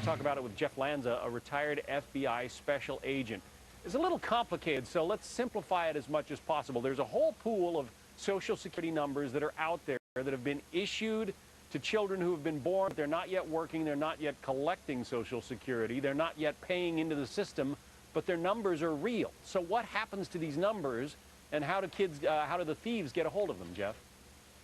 talk about it with Jeff Lanza, a retired FBI special agent. It's a little complicated, so let's simplify it as much as possible. There's a whole pool of Social Security numbers that are out there that have been issued to children who have been born, but they're not yet working, they're not yet collecting Social Security, they're not yet paying into the system, but their numbers are real. So what happens to these numbers, and how do the thieves get a hold of them, Jeff?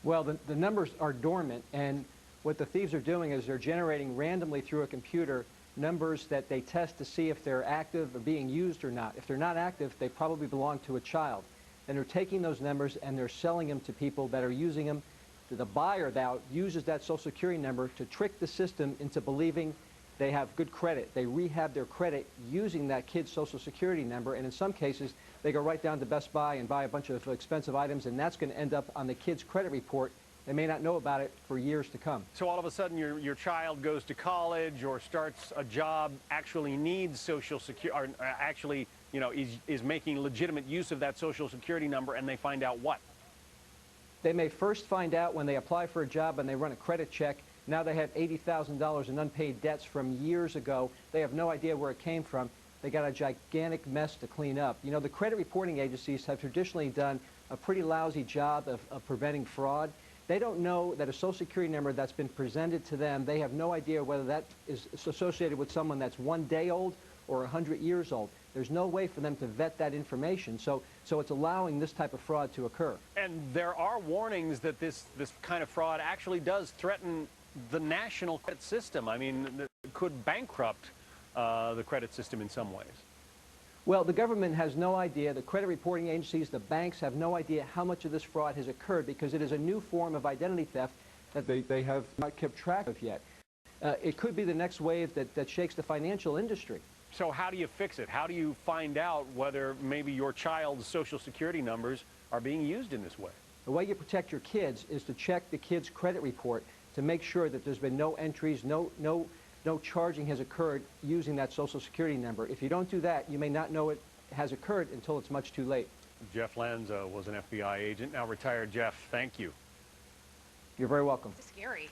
Well, the numbers are dormant, and what the thieves are doing is they're generating randomly through a computer numbers that they test to see if they're active or being used or not. If they're not active, they probably belong to a child. And they're taking those numbers and they're selling them to people that are using them. The buyer now uses that Social Security number to trick the system into believing they have good credit. They rehab their credit using that kid's Social Security number, and in some cases, they go right down to Best Buy and buy a bunch of expensive items, and that's going to end up on the kid's credit report. They may not know about it for years to come. So all of a sudden your child goes to college or starts a job, actually needs Social Security, or actually, you know, is making legitimate use of that Social Security number, and they find out what? They may first find out when they apply for a job and they run a credit check. Now they have $80,000 in unpaid debts from years ago. They have no idea where it came from. They got a gigantic mess to clean up. You know, the credit reporting agencies have traditionally done a pretty lousy job of preventing fraud. They don't know that a Social Security number that's been presented to them, they have no idea whether that is associated with someone that's 1 day old or 100 years old. There's no way for them to vet that information, so it's allowing this type of fraud to occur. And there are warnings that this kind of fraud actually does threaten the national credit system. I mean, it could bankrupt the credit system in some ways. Well, the government has no idea, the credit reporting agencies, the banks have no idea how much of this fraud has occurred because it is a new form of identity theft that they have not kept track of yet. It could be the next wave that shakes the financial industry. So how do you fix it? How do you find out whether maybe your child's Social Security numbers are being used in this way? The way you protect your kids is to check the kid's credit report to make sure that there's been no entries, no charging has occurred using that Social Security number. If you don't do that, you may not know it has occurred until it's much too late. Jeff Lanza was an FBI agent, now retired. Jeff, thank you. You're very welcome. Scary.